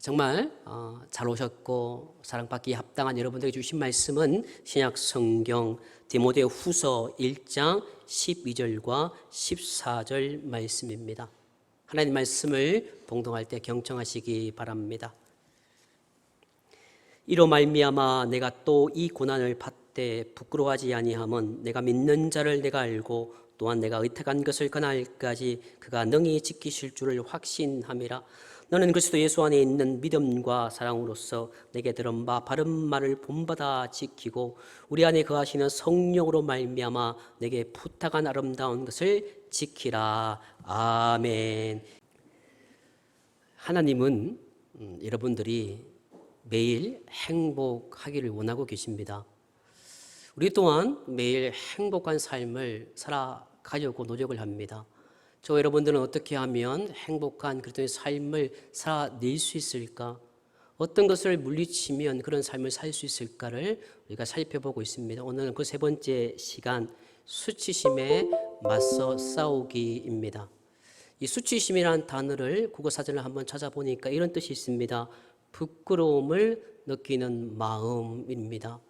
정말 잘 오셨고 사랑받기에 합당한 여러분들에게 주신 말씀은 신약 성경 디모데 후서 1장 12절과 14절 말씀입니다. 하나님 말씀을 봉독할 때 경청하시기 바랍니다. 이로 말미암아 내가 또 이 고난을 받되 부끄러워하지 아니함은 내가 믿는 자를 내가 알고 또한 내가 의탁한 것을 그날까지 그가 능히 지키실 줄을 확신함이라. 너는 그리스도 예수 안에 있는 믿음과 사랑으로서 내게 들은 바 바른 말을 본받아 지키고 우리 안에 거하시는 성령으로 말미암아 내게 부탁한 아름다운 것을 지키라. 아멘. 하나님은 여러분들이 매일 행복하기를 원하고 계십니다. 우리 또한 매일 행복한 삶을 살아가려고 노력을 합니다. 저 여러분들은 어떻게 하면 행복한 그리스도의 삶을 살아낼 수 있을까? 어떤 것을 물리치면 그런 삶을 살 수 있을까를 우리가 살펴보고 있습니다. 오늘은 그 세 번째 시간, 수치심에 맞서 싸우기입니다. 이 수치심이라는 단어를 국어사전을 한번 찾아보니까 이런 뜻이 있습니다. 부끄러움을 느끼는 마음입니다.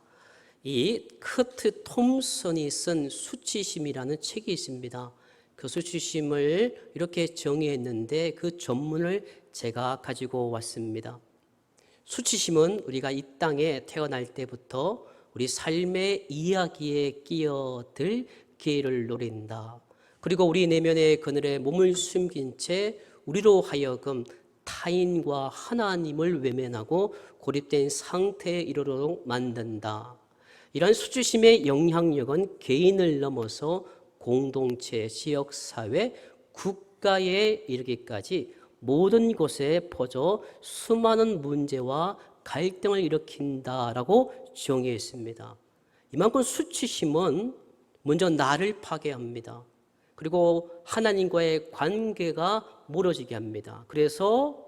이 커트 톰슨이 쓴 수치심이라는 책이 있습니다. 그 수치심을 이렇게 정의했는데 그 전문을 제가 가지고 왔습니다. 수치심은 우리가 이 땅에 태어날 때부터 우리 삶의 이야기에 끼어들 기회를 노린다. 그리고 우리 내면의 그늘에 몸을 숨긴 채 우리로 하여금 타인과 하나님을 외면하고 고립된 상태에 이르도록 만든다. 이러한 수치심의 영향력은 개인을 넘어서 공동체, 지역사회, 국가에 이르기까지 모든 곳에 퍼져 수많은 문제와 갈등을 일으킨다라고 정의했습니다. 이만큼 수치심은 먼저 나를 파괴합니다. 그리고 하나님과의 관계가 멀어지게 합니다. 그래서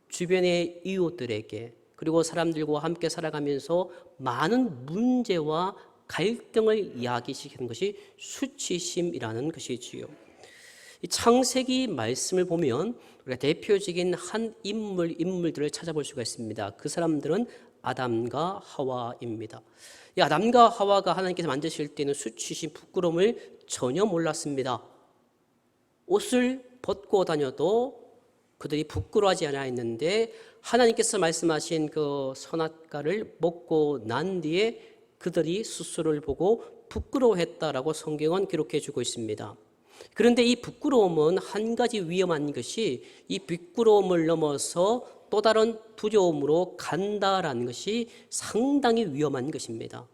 주변의 이웃들에게 그리고 사람들과 함께 살아가면서 많은 문제와 갈등을 야기시키는 것이 수치심이라는 것이지요. 이 창세기 말씀을 보면 우리가 대표적인 한 인물들을 찾아볼 수가 있습니다. 그 사람들은 아담과 하와입니다. 이 아담과 하와가 하나님께서 만드실 때는 수치심, 부끄러움을 전혀 몰랐습니다. 옷을 벗고 다녀도 그들이 부끄러워하지 않아 했는데 하나님께서 말씀하신 그 선악과를 먹고 난 뒤에 그들이 스스로를 보고 부끄러워했다라고 성경은 기록해 주고 있습니다. 그런데 이 부끄러움은 한 가지 위험한 것이 이 부끄러움을 넘어서 또 다른 두려움으로 간다라는 것이 상당히 위험한 것입니다.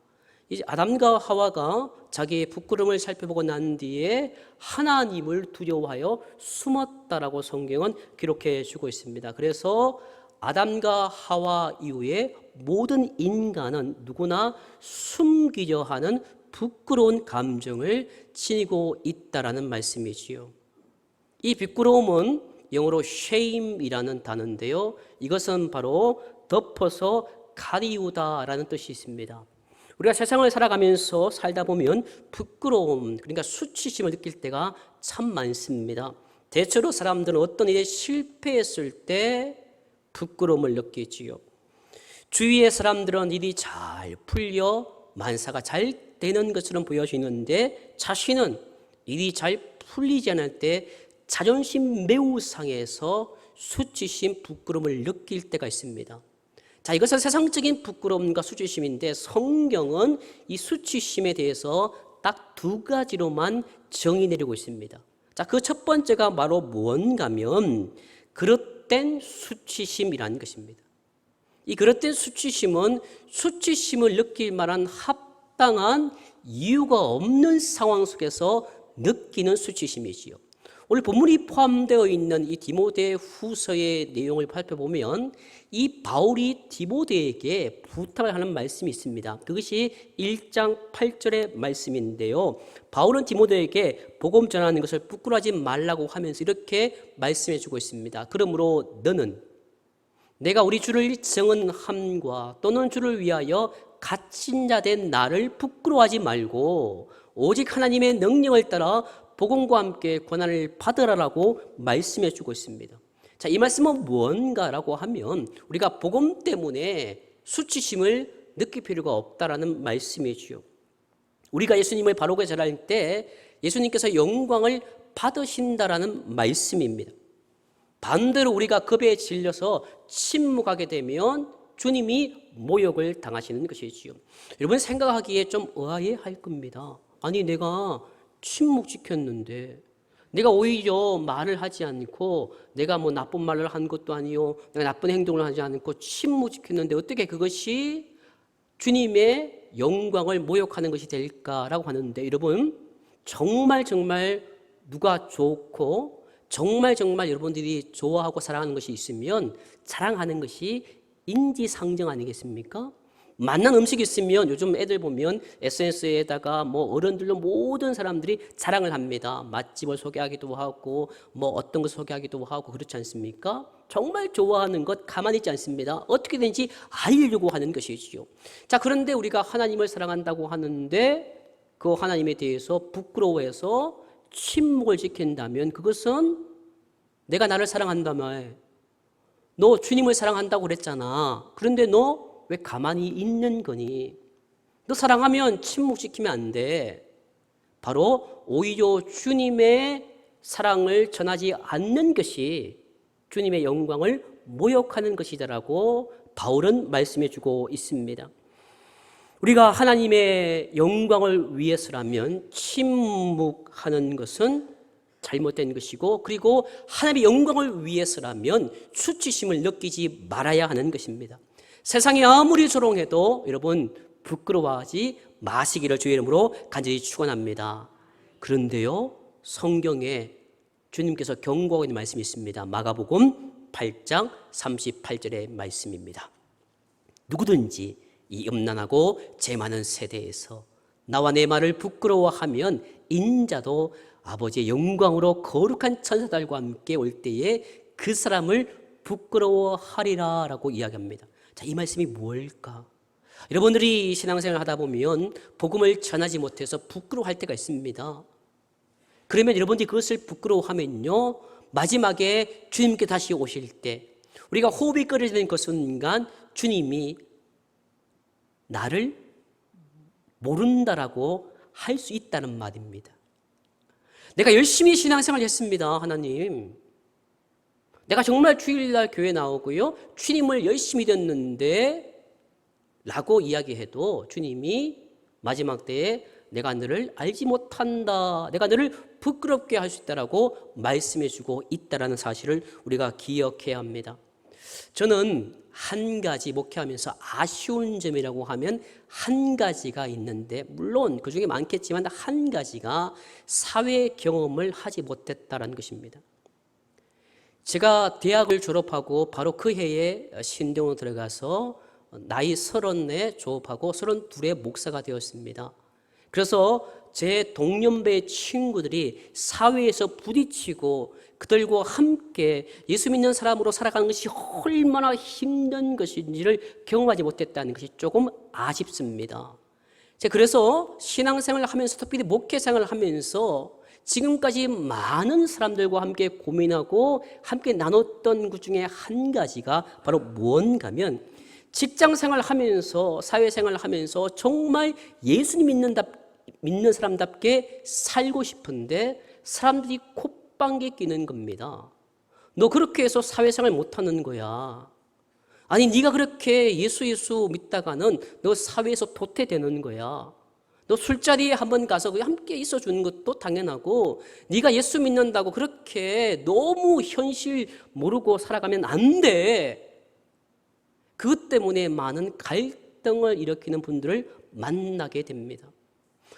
이제 아담과 하와가 자기의 부끄러움을 살펴보고 난 뒤에 하나님을 두려워하여 숨었다라고 성경은 기록해 주고 있습니다. 그래서 아담과 하와 이후에 모든 인간은 누구나 숨기려 하는 부끄러운 감정을 지니고 있다라는 말씀이지요. 이 부끄러움은 영어로 shame이라는 단어인데요. 이것은 바로 덮어서 가리우다라는 뜻이 있습니다. 우리가 세상을 살아가면서 살다 보면 부끄러움, 그러니까 수치심을 느낄 때가 참 많습니다. 대체로 사람들은 어떤 일에 실패했을 때 부끄러움을 느끼지요. 주위의 사람들은 일이 잘 풀려 만사가 잘 되는 것처럼 보여지는데 자신은 일이 잘 풀리지 않을 때 자존심 매우 상해서 수치심, 부끄러움을 느낄 때가 있습니다. 자, 이것은 세상적인 부끄러움과 수치심인데 성경은 이 수치심에 대해서 딱 두 가지로만 정의 내리고 있습니다. 자, 그 첫 번째가 바로 무언가면 그릇된 수치심이라는 것입니다. 이 그릇된 수치심은 수치심을 느낄 만한 합당한 이유가 없는 상황 속에서 느끼는 수치심이지요. 오늘 본문이 포함되어 있는 이 디모데 후서의 내용을 살펴보면 이 바울이 디모데에게 부탁을 하는 말씀이 있습니다. 그것이 1장 8절의 말씀인데요. 바울은 디모데에게 복음 전하는 것을 부끄러워하지 말라고 하면서 이렇게 말씀해 주고 있습니다. 그러므로 너는 내가 우리 주를 증언함과 또는 주를 위하여 갇힌 자 된 나를 부끄러워하지 말고 오직 하나님의 능력을 따라 복음과 함께 고난을 받으라라고 말씀해 주고 있습니다. 자, 이 말씀은 무언가라고 하면 우리가 복음 때문에 수치심을 느낄 필요가 없다라는 말씀이지요. 우리가 예수님을 바르게 전할 때 예수님께서 영광을 받으신다라는 말씀입니다. 반대로 우리가 겁에 질려서 침묵하게 되면 주님이 모욕을 당하시는 것이지요. 여러분 생각하기에 좀 의아해할 겁니다. 아니 내가 침묵 지켰는데, 내가 오히려 말을 하지 않고, 내가 뭐 나쁜 말을 한 것도 아니요, 내가 나쁜 행동을 하지 않고 침묵 지켰는데 어떻게 그것이 주님의 영광을 모욕하는 것이 될까라고 하는데, 여러분 정말 누가 좋고 정말 여러분들이 좋아하고 사랑하는 것이 있으면 자랑하는 것이 인지상정 아니겠습니까? 맛난 음식이 있으면 요즘 애들 보면 SNS에다가 뭐 어른들로 모든 사람들이 자랑을 합니다. 맛집을 소개하기도 하고 뭐 어떤 걸 소개하기도 하고 그렇지 않습니까? 정말 좋아하는 것 가만히 있지 않습니다. 어떻게든지 알려고 하는 것이지요. 자, 그런데 우리가 하나님을 사랑한다고 하는데 그 하나님에 대해서 부끄러워해서 침묵을 지킨다면 그것은 내가 나를 사랑한다며, 너 주님을 사랑한다고 그랬잖아. 그런데 너 왜 가만히 있는 거니? 너 사랑하면 침묵 지키면 안 돼. 바로 오히려 주님의 사랑을 전하지 않는 것이 주님의 영광을 모욕하는 것이다라고 바울은 말씀해 주고 있습니다. 우리가 하나님의 영광을 위해서라면 침묵하는 것은 잘못된 것이고, 그리고 하나님의 영광을 위해서라면 수치심을 느끼지 말아야 하는 것입니다. 세상이 아무리 조롱해도 여러분 부끄러워하지 마시기를 주의 이름으로 간절히 축원합니다. 그런데요, 성경에 주님께서 경고하고 있는 말씀이 있습니다. 마가복음 8장 38절의 말씀입니다. 누구든지 이 음란하고 죄 많은 세대에서 나와 내 말을 부끄러워하면 인자도 아버지의 영광으로 거룩한 천사들과 함께 올 때에 그 사람을 부끄러워하리라 라고 이야기합니다. 자, 이 말씀이 뭘까? 여러분들이 신앙생활 하다 보면 복음을 전하지 못해서 부끄러워할 때가 있습니다. 그러면 여러분들이 그것을 부끄러워하면요, 마지막에 주님께 다시 오실 때 우리가 호흡이 끊어지는 그 순간 주님이 나를 모른다라고 할 수 있다는 말입니다. 내가 열심히 신앙생활 했습니다. 하나님, 내가 정말 주일날 교회 나오고요, 주님을 열심히 믿었는데 라고 이야기해도 주님이 마지막 때에 내가 너를 알지 못한다, 내가 너를 부끄럽게 할 수 있다라고 말씀해 주고 있다는 사실을 우리가 기억해야 합니다. 저는 한 가지 목회하면서 아쉬운 점이라고 하면 한 가지가 있는데, 물론 그 중에 많겠지만 한 가지가 사회 경험을 하지 못했다는 것입니다. 제가 대학을 졸업하고 바로 그 해에 신대원으로 들어가서 나이 30에 졸업하고 32에 목사가 되었습니다. 그래서 제 동년배 친구들이 사회에서 부딪히고 그들과 함께 예수 믿는 사람으로 살아가는 것이 얼마나 힘든 것인지를 경험하지 못했다는 것이 조금 아쉽습니다. 그래서 신앙생활을 하면서, 특별히 목회생활을 하면서 지금까지 많은 사람들과 함께 고민하고 함께 나눴던 것 중에 한 가지가 바로 무언가면, 직장생활을 하면서 사회생활을 하면서 정말 예수님 믿는 사람답게 살고 싶은데 사람들이 콧방귀 끼는 겁니다. 너 그렇게 해서 사회생활 못하는 거야. 아니 네가 그렇게 예수 믿다가는 너 사회에서 도태되는 거야. 너 술자리에 한번 가서 함께 있어주는 것도 당연하고, 네가 예수 믿는다고 그렇게 너무 현실 모르고 살아가면 안 돼. 그것 때문에 많은 갈등을 일으키는 분들을 만나게 됩니다.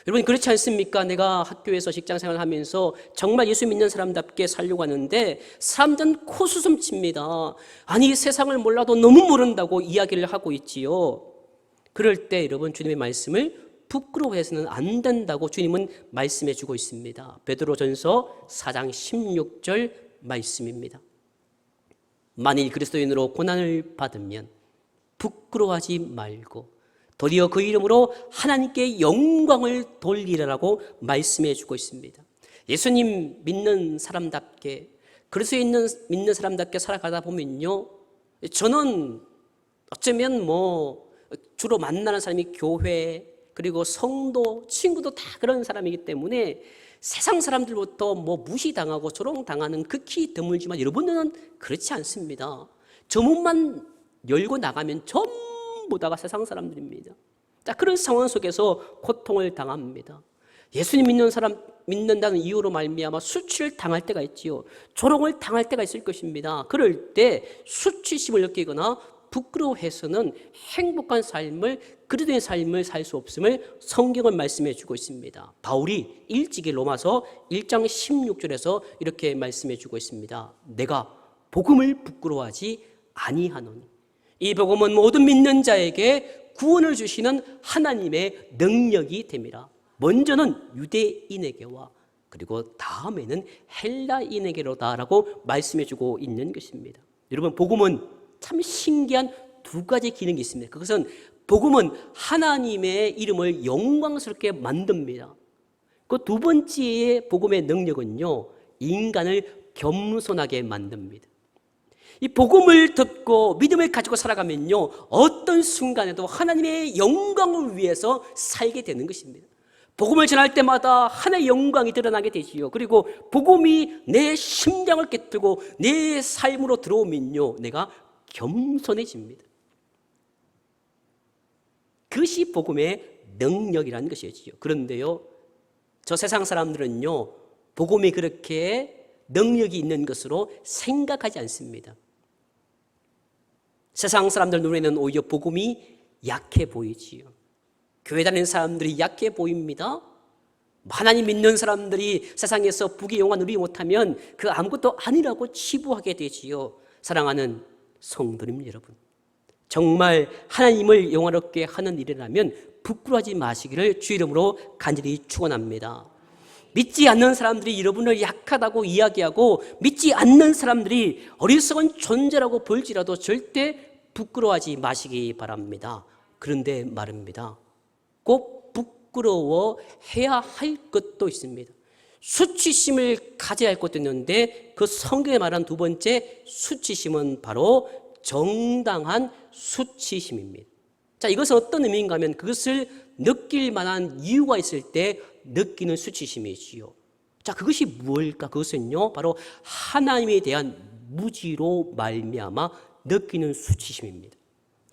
여러분 그렇지 않습니까? 내가 학교에서 직장생활을 하면서 정말 예수 믿는 사람답게 살려고 하는데 사람들은 코수솜칩니다. 아니 세상을 몰라도 너무 모른다고 이야기를 하고 있지요. 그럴 때 여러분 주님의 말씀을 부끄러워해서는 안 된다고 주님은 말씀해 주고 있습니다. 베드로전서 4장 16절 말씀입니다. 만일 그리스도인으로 고난을 받으면 부끄러워하지 말고 도리어 그 이름으로 하나님께 영광을 돌리라고 말씀해 주고 있습니다. 예수님 믿는 사람답게 그리스도에 있는 믿는 사람답게 살아가다 보면요, 저는 어쩌면 주로 만나는 사람이 교회, 그리고 성도, 친구도 다 그런 사람이기 때문에 세상 사람들부터 무시당하고 조롱당하는 극히 드물지만 여러분들은 그렇지 않습니다. 저 문만 열고 나가면 전부 다가 세상 사람들입니다. 자, 그런 상황 속에서 고통을 당합니다. 예수님 믿는다는 이유로 말미암아 수치를 당할 때가 있지요. 조롱을 당할 때가 있을 것입니다. 그럴 때 수치심을 느끼거나 부끄러워해서는 행복한 삶을, 그리스도의 삶을 살 수 없음을 성경은 말씀해 주고 있습니다. 바울이 일찍이 로마서 1장 16절에서 이렇게 말씀해 주고 있습니다. 내가 복음을 부끄러워하지 아니하노니. 이 복음은 모든 믿는 자에게 구원을 주시는 하나님의 능력이 됨이라. 먼저는 유대인에게와 그리고 다음에는 헬라인에게로다라고 말씀해 주고 있는 것입니다. 여러분, 복음은 참 신기한 두 가지 기능이 있습니다. 그것은 복음은 하나님의 이름을 영광스럽게 만듭니다. 그 두 번째의 복음의 능력은요, 인간을 겸손하게 만듭니다. 이 복음을 듣고 믿음을 가지고 살아가면요, 어떤 순간에도 하나님의 영광을 위해서 살게 되는 것입니다. 복음을 전할 때마다 하나님의 영광이 드러나게 되지요. 그리고 복음이 내 심장을 깨뜨리고 내 삶으로 들어오면요, 내가 겸손해집니다. 그것이 복음의 능력이라는 것이지요. 그런데요, 저 세상 사람들은요, 복음이 그렇게 능력이 있는 것으로 생각하지 않습니다. 세상 사람들 눈에는 오히려 복음이 약해 보이지요. 교회 다니는 사람들이 약해 보입니다. 하나님 믿는 사람들이 세상에서 부귀 영화 누리지 못하면 그 아무것도 아니라고 치부하게 되지요. 사랑하는 성도님 여러분, 정말 하나님을 영화롭게 하는 일이라면 부끄러워하지 마시기를 주 이름으로 간절히 축원합니다. 믿지 않는 사람들이 여러분을 약하다고 이야기하고 믿지 않는 사람들이 어리석은 존재라고 볼지라도 절대 부끄러워하지 마시기 바랍니다. 그런데 말입니다, 꼭 부끄러워해야 할 것도 있습니다. 수치심을 가져야 할 것도 있는데 그 성경에 말한 두 번째 수치심은 바로 정당한 수치심입니다. 자, 이것은 어떤 의미인가 하면 그것을 느낄 만한 이유가 있을 때 느끼는 수치심이지요. 자, 그것이 무엇일까? 그것은요, 바로 하나님에 대한 무지로 말미암아 느끼는 수치심입니다.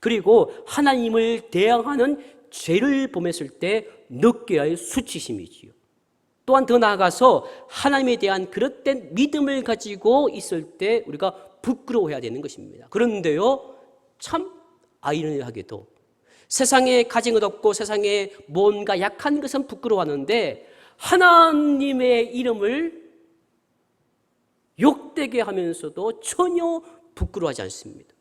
그리고 하나님을 대항하는 죄를 범했을 때 느껴야 할 수치심이지요. 또한 더 나아가서 하나님에 대한 그릇된 믿음을 가지고 있을 때 우리가 부끄러워해야 되는 것입니다. 그런데요, 참 아이러니하게도 세상에 가진 것 없고 세상에 뭔가 약한 것은 부끄러워하는데 하나님의 이름을 욕되게 하면서도 전혀 부끄러워하지 않습니다.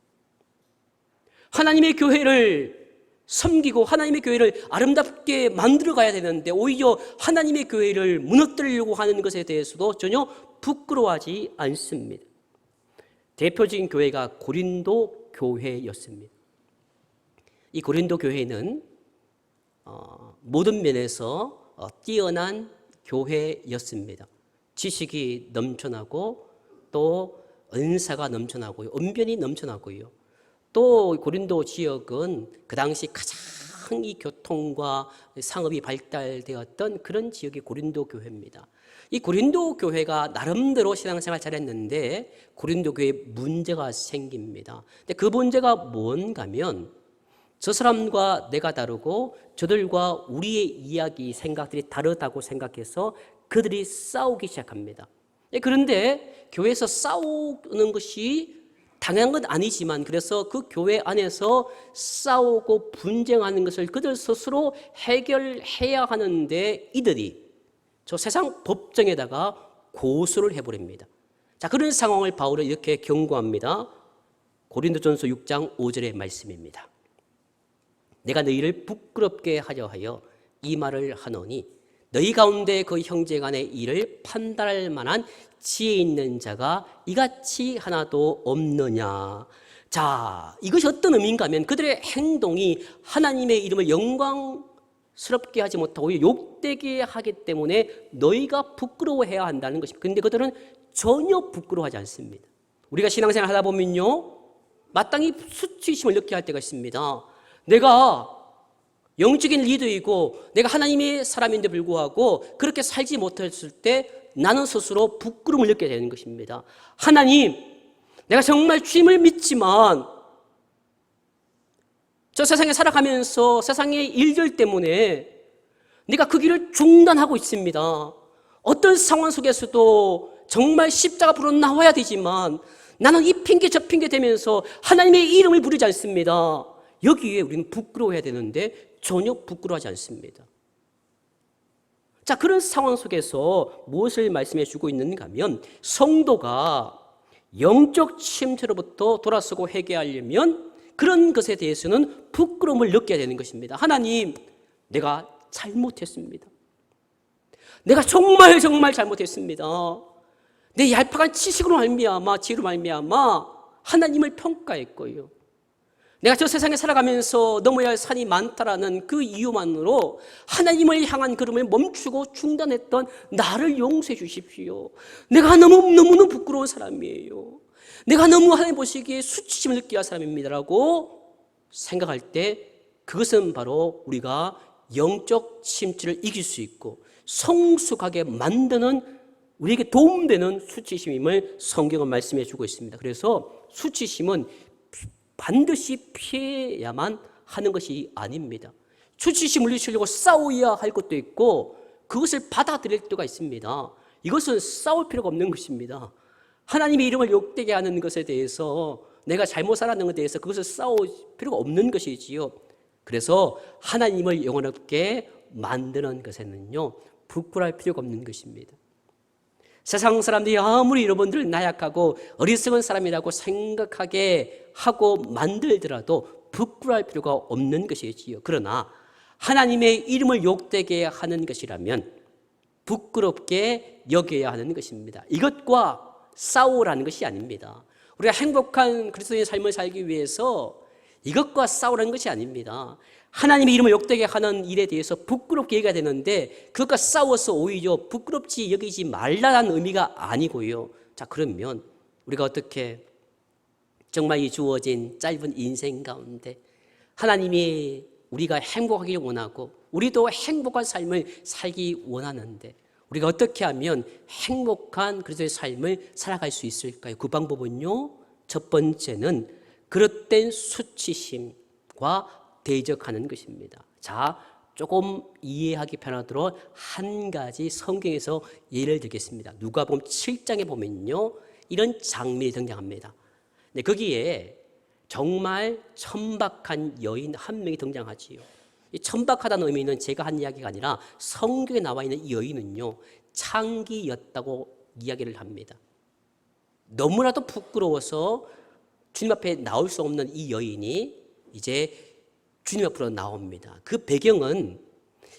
하나님의 교회를 섬기고 하나님의 교회를 아름답게 만들어 가야 되는데 오히려 하나님의 교회를 무너뜨리려고 하는 것에 대해서도 전혀 부끄러워하지 않습니다. 대표적인 교회가 고린도 교회였습니다. 이 고린도 교회는 모든 면에서 뛰어난 교회였습니다. 지식이 넘쳐나고 또 은사가 넘쳐나고요, 언변이 넘쳐나고요. 또 고린도 지역은 그 당시 가장 이 교통과 상업이 발달되었던 그런 지역이 고린도 교회입니다. 이 고린도 교회가 나름대로 신앙생활 잘했는데 고린도 교회에 문제가 생깁니다. 근데 그 문제가 뭔가 하면 저 사람과 내가 다르고 저들과 우리의 이야기, 생각들이 다르다고 생각해서 그들이 싸우기 시작합니다. 그런데 교회에서 싸우는 것이 당연한 건 아니지만 그래서 그 교회 안에서 싸우고 분쟁하는 것을 그들 스스로 해결해야 하는데 이들이 저 세상 법정에다가 고소를 해버립니다. 자, 그런 상황을 바울은 이렇게 경고합니다. 고린도전서 6장 5절의 말씀입니다. 내가 너희를 부끄럽게 하려 하여 이 말을 하노니 너희 가운데 그 형제 간의 일을 판단할 만한 지혜 있는 자가 이같이 하나도 없느냐. 자, 이것이 어떤 의미인가 하면 그들의 행동이 하나님의 이름을 영광스럽게 하지 못하고 욕되게 하기 때문에 너희가 부끄러워해야 한다는 것입니다. 그런데 그들은 전혀 부끄러워하지 않습니다. 우리가 신앙생활 하다 보면요, 마땅히 수치심을 느끼게 할 때가 있습니다. 내가 영적인 리더이고 내가 하나님의 사람인데 불구하고 그렇게 살지 못했을 때 나는 스스로 부끄러움을 느끼게 되는 것입니다. 하나님, 내가 정말 주님을 믿지만 저 세상에 살아가면서 세상의 일들 때문에 내가 그 길을 중단하고 있습니다. 어떤 상황 속에서도 정말 십자가 앞으로 나와야 되지만 나는 이 핑계 저 핑계 대면서 하나님의 이름을 부르지 않습니다. 여기에 우리는 부끄러워해야 되는데 전혀 부끄러워하지 않습니다. 자, 그런 상황 속에서 무엇을 말씀해 주고 있는가 하면 성도가 영적 침체로부터 돌아서고 회개하려면 그런 것에 대해서는 부끄러움을 느껴야 되는 것입니다. 하나님, 내가 잘못했습니다. 내가 정말 잘못했습니다. 내 얄팍한 지식으로 말미암아 지혜로 말미암아 하나님을 평가했고요. 내가 저 세상에 살아가면서 넘어야 할 산이 많다라는 그 이유만으로 하나님을 향한 걸음을 멈추고 중단했던 나를 용서해 주십시오. 내가 너무너무 부끄러운 사람이에요. 내가 너무 하나님 보시기에 수치심을 느끼게 할 사람입니다라고 생각할 때 그것은 바로 우리가 영적 침체를 이길 수 있고 성숙하게 만드는 우리에게 도움되는 수치심임을 성경은 말씀해 주고 있습니다. 그래서 수치심은 반드시 피해야만 하는 것이 아닙니다. 수치심 물리치려고 싸워야 할 것도 있고 그것을 받아들일 때가 있습니다. 이것은 싸울 필요가 없는 것입니다. 하나님의 이름을 욕되게 하는 것에 대해서 내가 잘못 살았는 것에 대해서 그것을 싸울 필요가 없는 것이지요. 그래서 하나님을 영원하게 만드는 것에는요, 부끄러워할 필요가 없는 것입니다. 세상 사람들이 아무리 여러분들을 나약하고 어리석은 사람이라고 생각하게 하고 만들더라도 부끄러워할 필요가 없는 것이지요. 그러나 하나님의 이름을 욕되게 하는 것이라면 부끄럽게 여겨야 하는 것입니다. 이것과 싸우라는 것이 아닙니다. 우리가 행복한 그리스도인의 삶을 살기 위해서 이것과 싸우라는 것이 아닙니다. 하나님의 이름을 욕되게 하는 일에 대해서 부끄럽게 여겨야 되는데 그것과 싸워서 오히려 부끄럽지 여기지 말라는 의미가 아니고요. 자, 그러면 우리가 어떻게 정말 이 주어진 짧은 인생 가운데 하나님이 우리가 행복하기를 원하고 우리도 행복한 삶을 살기 원하는데 우리가 어떻게 하면 행복한 그리스도의 삶을 살아갈 수 있을까요? 그 방법은요, 첫 번째는 그릇된 수치심과 대적하는 것입니다. 자, 조금 이해하기 편하도록 한 가지 성경에서 예를 들겠습니다. 누가복음 7장에 보면요, 이런 장면이 등장합니다. 네, 거기에 정말 천박한 여인 한 명이 등장하지요. 이 천박하다는 의미는 제가 한 이야기가 아니라 성경에 나와 있는 이 여인은요, 창기였다고 이야기를 합니다. 너무나도 부끄러워서 주님 앞에 나올 수 없는 이 여인이 이제 주님 앞으로 나옵니다. 그 배경은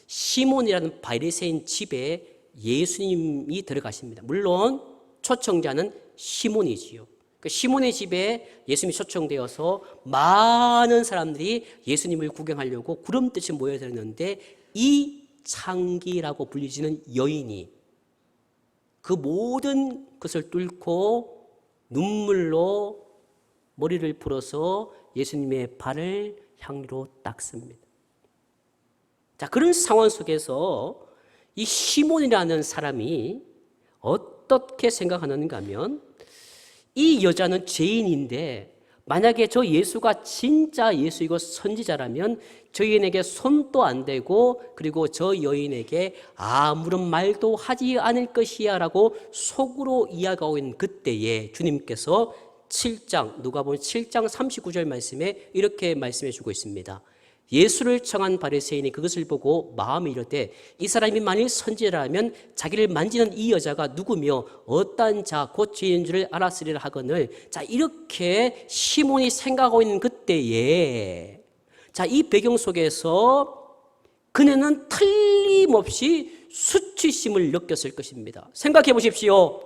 시몬이라는 바리새인 집에 예수님이 들어가십니다. 물론 초청자는 시몬이지요. 그 시몬의 집에 예수님이 초청되어서 많은 사람들이 예수님을 구경하려고 구름듯이 모여들었는데 이 창기라고 불리지는 여인이 그 모든 것을 뚫고 눈물로 머리를 풀어서 예수님의 발을 향기로 닦습니다. 자, 그런 상황 속에서 이 시몬이라는 사람이 어떻게 생각하는가 하면 이 여자는 죄인인데 만약에 저 예수가 진짜 예수이고 선지자라면 저 여인에게 손도 안 대고 그리고 저 여인에게 아무런 말도 하지 않을 것이야 라고 속으로 이야기하고 있는 그때에 주님께서 누가복음 7장 39절 말씀에 이렇게 말씀해 주고 있습니다. 예수를 청한 바리새인이 그것을 보고 마음에 이르되 이 사람이 만일 선지자라면 자기를 만지는 이 여자가 누구며 어떠한 자 곧 죄인 줄을 알았으리라 하거늘. 자, 이렇게 시몬이 생각하고 있는 그때에 자, 이 배경 속에서 그녀는 틀림없이 수치심을 느꼈을 것입니다. 생각해 보십시오.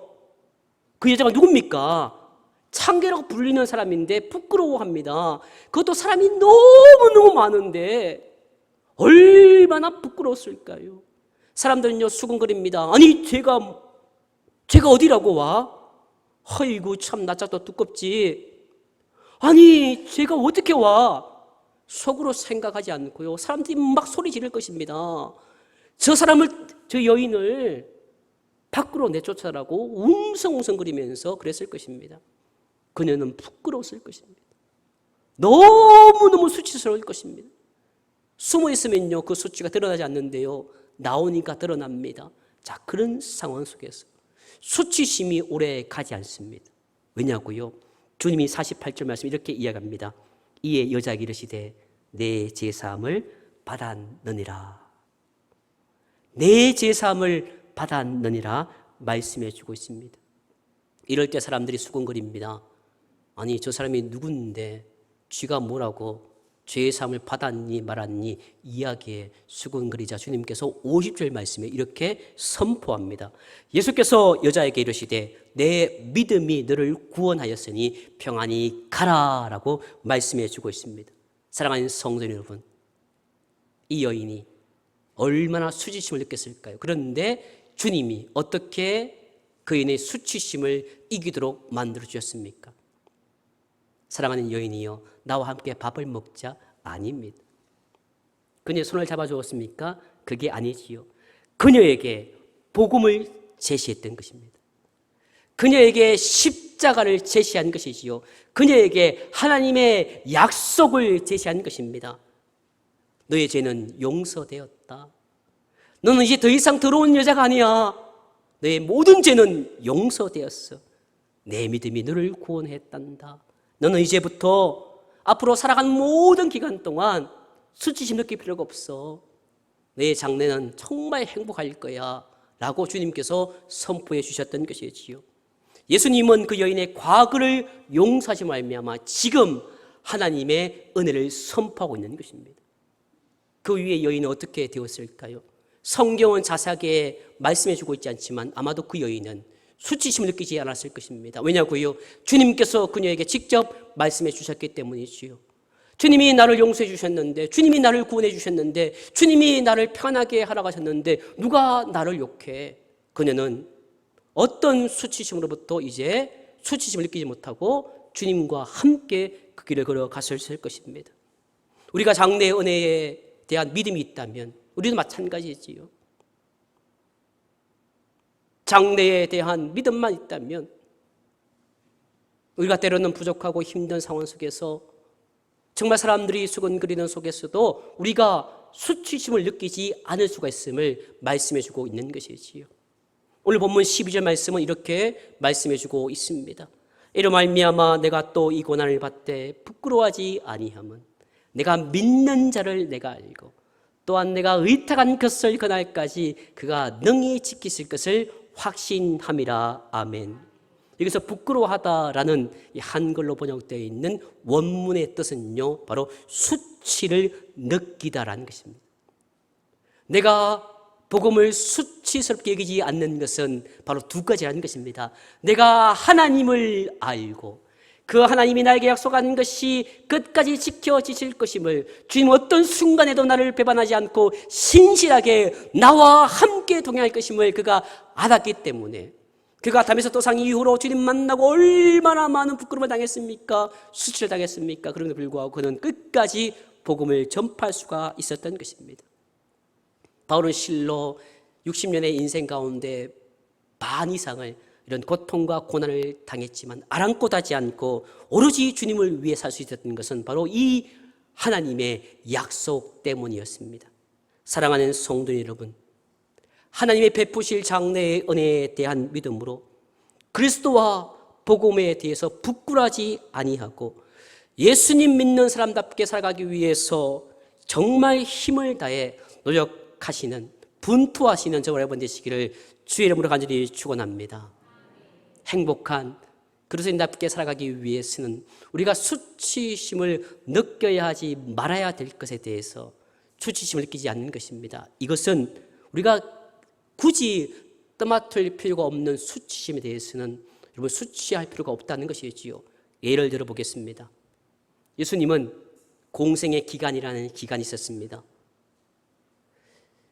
그 여자가 누굽니까? 창기라고 불리는 사람인데 부끄러워합니다. 그것도 사람이 너무너무 많은데 얼마나 부끄러웠을까요? 사람들은요 수근거립니다. 아니 제가 어디라고 와? 허이구 참 낯짝도 두껍지. 아니 제가 어떻게 와? 속으로 생각하지 않고요, 사람들이 막 소리 지를 것입니다. 저 여인을 밖으로 내쫓아라고 웅성웅성거리면서 그랬을 것입니다. 그녀는 부끄러웠을 것입니다. 너무너무 수치스러울 것입니다. 숨어 있으면요 그 수치가 드러나지 않는데요, 나오니까 드러납니다. 자, 그런 상황 속에서 수치심이 오래 가지 않습니다. 왜냐고요? 주님이 48절 말씀 이렇게 이야기합니다. 이에 여자에게 이르시되 내 제사함을 받았느니라. 내 제사함을 받았느니라 말씀해 주고 있습니다. 이럴 때 사람들이 수군거립니다. 아니 저 사람이 누군데 쥐가 뭐라고 죄의 사함을 받았니 말았니 이야기에 수군거리자 주님께서 50절 말씀에 이렇게 선포합니다. 예수께서 여자에게 이르시되 내 믿음이 너를 구원하였으니 평안히 가라 라고 말씀해 주고 있습니다. 사랑하는 성도 여러분, 이 여인이 얼마나 수치심을 느꼈을까요? 그런데 주님이 어떻게 그 여인의 수치심을 이기도록 만들어 주셨습니까? 사랑하는 여인이여 나와 함께 밥을 먹자? 아닙니다. 그녀의 손을 잡아주었습니까? 그게 아니지요. 그녀에게 복음을 제시했던 것입니다. 그녀에게 십자가를 제시한 것이지요. 그녀에게 하나님의 약속을 제시한 것입니다. 너의 죄는 용서되었다. 너는 이제 더 이상 더러운 여자가 아니야. 너의 모든 죄는 용서되었어. 내 믿음이 너를 구원했단다. 너는 이제부터 앞으로 살아가는 모든 기간 동안 수치심 느낄 필요가 없어. 내 장래는 정말 행복할 거야 라고 주님께서 선포해 주셨던 것이지요. 예수님은 그 여인의 과거를 용서하지 말미암아 지금 하나님의 은혜를 선포하고 있는 것입니다. 그 위에 여인은 어떻게 되었을까요? 성경은 자세하게 말씀해 주고 있지 않지만 아마도 그 여인은 수치심을 느끼지 않았을 것입니다. 왜냐고요? 주님께서 그녀에게 직접 말씀해 주셨기 때문이지요. 주님이 나를 용서해 주셨는데, 주님이 나를 구원해 주셨는데, 주님이 나를 편하게 하라고 하셨는데 누가 나를 욕해? 그녀는 어떤 수치심으로부터 이제 수치심을 느끼지 못하고 주님과 함께 그 길을 걸어갔을 것입니다. 우리가 장래의 은혜에 대한 믿음이 있다면 우리도 마찬가지지요. 장래에 대한 믿음만 있다면 우리가 때로는 부족하고 힘든 상황 속에서 정말 사람들이 수군거리는 속에서도 우리가 수치심을 느끼지 않을 수가 있음을 말씀해 주고 있는 것이지요. 오늘 본문 12절 말씀은 이렇게 말씀해 주고 있습니다. 이로 말미암아 내가 또 이 고난을 받되 부끄러워하지 아니함은 내가 믿는 자를 내가 알고 또한 내가 의탁한 것을 그날까지 그가 능히 지키실 것을 확신함이라. 아멘. 여기서 부끄러워하다라는 한글로 번역되어 있는 원문의 뜻은요, 바로 수치를 느끼다라는 것입니다. 내가 복음을 수치스럽게 여기지 않는 것은 바로 두 가지라는 것입니다. 내가 하나님을 알고 그 하나님이 나에게 약속한 것이 끝까지 지켜지실 것임을, 주님 어떤 순간에도 나를 배반하지 않고 신실하게 나와 함께 동행할 것임을 그가 알았기 때문에 그가 다메섹 도상 이후로 주님 만나고 얼마나 많은 부끄러움을 당했습니까? 수치를 당했습니까? 그럼에도 불구하고 그는 끝까지 복음을 전파할 수가 있었던 것입니다. 바울은 실로 60년의 인생 가운데 반 이상을 이런 고통과 고난을 당했지만 아랑곳하지 않고 오로지 주님을 위해 살 수 있었던 것은 바로 이 하나님의 약속 때문이었습니다. 사랑하는 성도 여러분, 하나님의 베푸실 장래의 은혜에 대한 믿음으로 그리스도와 복음에 대해서 부끄러워하지 아니하고 예수님 믿는 사람답게 살아가기 위해서 정말 힘을 다해 노력하시는, 분투하시는 저와 여러분 되시기를 주의 이름으로 간절히 축원합니다. 행복한 그리스도인답게 살아가기 위해서는 우리가 수치심을 느껴야 하지 말아야 될 것에 대해서 수치심을 느끼지 않는 것입니다. 이것은 우리가 굳이 떠맡을 필요가 없는 수치심에 대해서는 여러분 수치할 필요가 없다는 것이지요. 예를 들어 보겠습니다. 예수님은 공생의 기간이라는 기간이 있었습니다.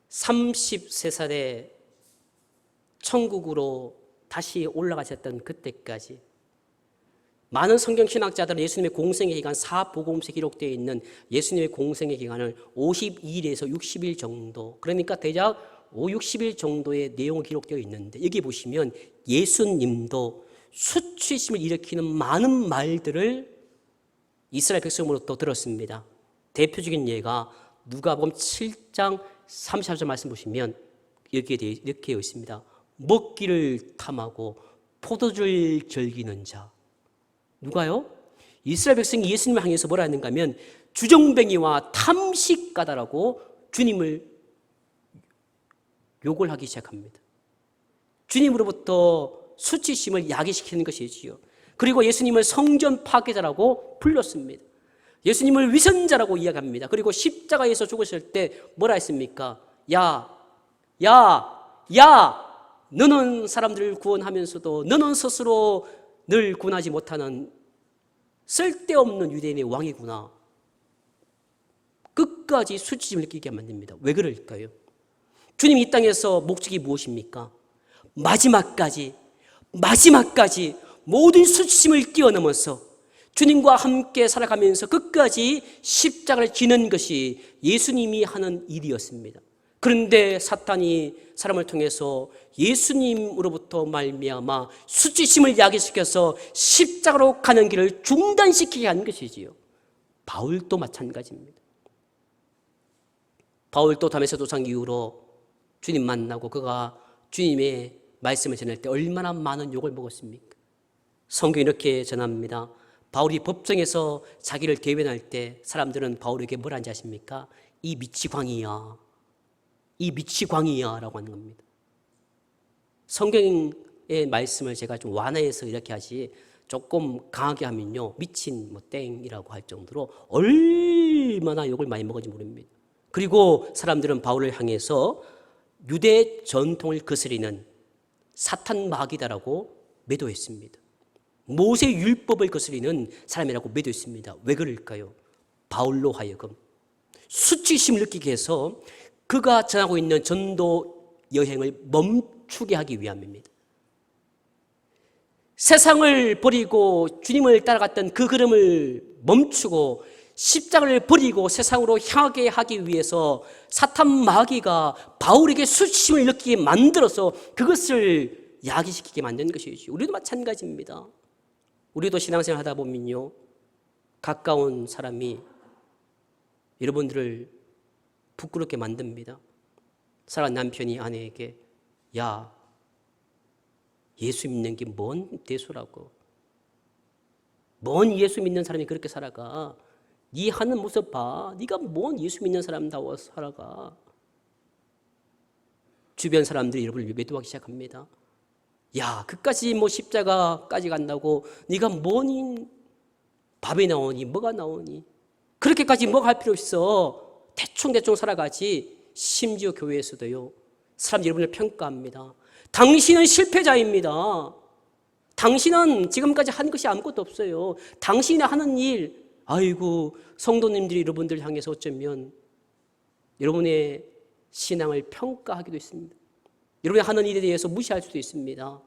33살에 천국으로 다시 올라가셨던 그때까지 많은 성경 신학자들은 예수님의 공생의 기간, 사복음서에 기록되어 있는 예수님의 공생의 기간을 52일에서 60일 정도, 그러니까 대략 60일 정도의 내용이 기록되어 있는데, 여기 보시면 예수님도 수치심을 일으키는 많은 말들을 이스라엘 백성으로부터 들었습니다. 대표적인 예가 누가복음 7장 34절 말씀 보시면 여기에 이렇게 되어 있습니다. 먹기를 탐하고 포도주를 즐기는 자. 누가요? 이스라엘 백성이 예수님을 향해서 뭐라 했는가 하면 주정뱅이와 탐식가다라고 주님을 욕을 하기 시작합니다. 주님으로부터 수치심을 야기시키는 것이지요. 그리고 예수님을 성전 파괴자라고 불렀습니다. 예수님을 위선자라고 이야기합니다. 그리고 십자가에서 죽으실 때 뭐라 했습니까? 야, 너는 사람들을 구원하면서도 너는 스스로 늘 구원하지 못하는 쓸데없는 유대인의 왕이구나. 끝까지 수치심을 느끼게 만듭니다. 왜 그럴까요? 주님 이 땅에서 목적이 무엇입니까? 마지막까지 모든 수치심을 뛰어넘어서 주님과 함께 살아가면서 끝까지 십자가를 지는 것이 예수님이 하는 일이었습니다. 그런데 사탄이 사람을 통해서 예수님으로부터 말미암아 수치심을 야기시켜서 십자가로 가는 길을 중단시키게 한 것이지요. 바울도 마찬가지입니다. 바울도 다메섹 도상 이후로 주님 만나고 그가 주님의 말씀을 전할 때 얼마나 많은 욕을 먹었습니까? 성경이 이렇게 전합니다. 바울이 법정에서 자기를 대변할 때 사람들은 바울에게 뭐라 하는지 아십니까? 이 미치광이야 라고 하는 겁니다. 성경의 말씀을 제가 좀 완화해서 이렇게 하지 조금 강하게 하면요 미친 땡이라고 할 정도로 얼마나 욕을 많이 먹었는지 모릅니다. 그리고 사람들은 바울을 향해서 유대 전통을 거스리는 사탄 마귀다라고 매도했습니다. 모세 율법을 거스리는 사람이라고 매도했습니다. 왜 그럴까요? 바울로 하여금 수치심을 느끼게 해서 그가 전하고 있는 전도 여행을 멈추게 하기 위함입니다. 세상을 버리고 주님을 따라갔던 그 걸음을 멈추고 십자가를 버리고 세상으로 향하게 하기 위해서 사탄 마귀가 바울에게 수치심을 느끼게 만들어서 그것을 야기시키게 만든 것이죠. 우리도 마찬가지입니다. 우리도 신앙생활 하다 보면요 가까운 사람이 여러분들을 부끄럽게 만듭니다. 사랑하는 남편이 아내에게 야 예수 믿는 게 뭔 대수라고, 뭔 예수 믿는 사람이 그렇게 살아가, 네 하는 모습 봐, 네가 뭔 예수 믿는 사람다워 살아가. 주변 사람들이 여러분을 매도하기 시작합니다. 야 그까지 십자가까지 간다고 네가 뭐니, 밥이 나오니 뭐가 나오니, 그렇게까지 뭐가 할 필요 있어, 대충 살아가지. 심지어 교회에서도요 사람들이 여러분을 평가합니다. 당신은 실패자입니다. 당신은 지금까지 한 것이 아무것도 없어요. 당신이 하는 일, 아이고 성도님들이 여러분들 향해서 어쩌면 여러분의 신앙을 평가하기도 있습니다. 여러분이 하는 일에 대해서 무시할 수도 있습니다.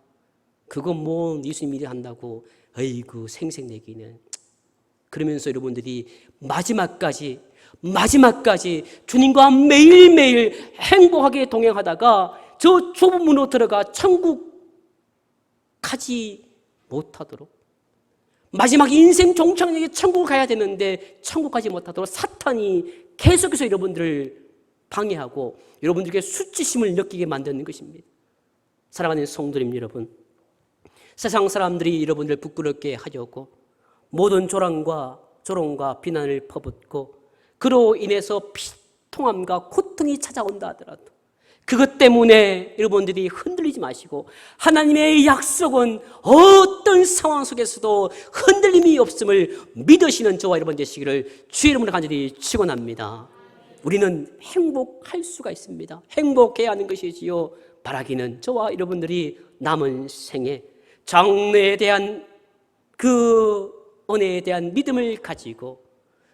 그건 뭐 예수님 일을 한다고 아이고 생색내기는. 그러면서 여러분들이 마지막까지 주님과 매일매일 행복하게 동행하다가 저 좁은 문으로 들어가 천국 가지 못하도록, 마지막 인생 종착역에 천국을 가야 되는데 천국 가지 못하도록 사탄이 계속해서 여러분들을 방해하고 여러분들에게 수치심을 느끼게 만드는 것입니다. 사랑하는 성도님 여러분, 세상 사람들이 여러분들을 부끄럽게 하려고 모든 조롱과 비난을 퍼붓고 그로 인해서 피통함과 고통이 찾아온다 하더라도 그것 때문에 여러분들이 흔들리지 마시고 하나님의 약속은 어떤 상황 속에서도 흔들림이 없음을 믿으시는 저와 여러분 되시기를 주의 이름으로 간절히 축원합니다. 우리는 행복할 수가 있습니다. 행복해야 하는 것이지요. 바라기는 저와 여러분들이 남은 생에 장래에 대한 그 은혜에 대한 믿음을 가지고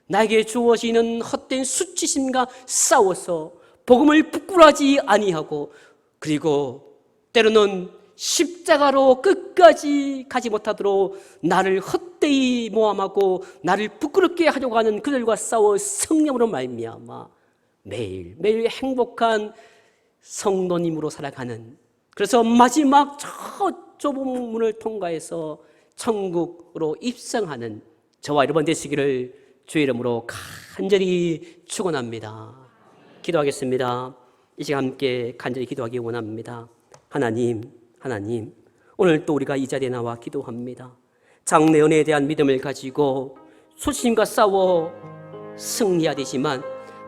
나에게 주어지는 헛된 수치심과 싸워서 복음을 부끄러워하지 아니하고, 그리고 때로는 십자가로 끝까지 가지 못하도록 나를 헛되이 모함하고 나를 부끄럽게 하려고 하는 그들과 싸워 성령으로 말미암아 매일매일 행복한 성도님으로 살아가는, 그래서 마지막 저 좁은 문을 통과해서 천국으로 입성하는 저와 여러분 되시기를 주의 이름으로 간절히 축원합니다. 기도하겠습니다. 이 시간 함께 간절히 기도하기 원합니다. 하나님, 오늘 또 우리가 이 자리에 나와 기도합니다. 장래 은혜에 대한 믿음을 가지고 수치심과 싸워 승리해야 되지만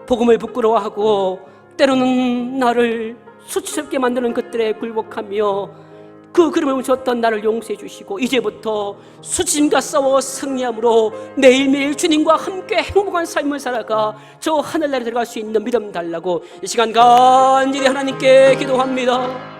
복음을 부끄러워하고 때로는 나를 수치스럽게 만드는 것들에 굴복하며 그 그름을 묻혔던 나를 용서해 주시고 이제부터 수치심과 싸워 승리함으로 매일매일 주님과 함께 행복한 삶을 살아가 저 하늘나라에 들어갈 수 있는 믿음 달라고 이 시간 간절히 하나님께 기도합니다.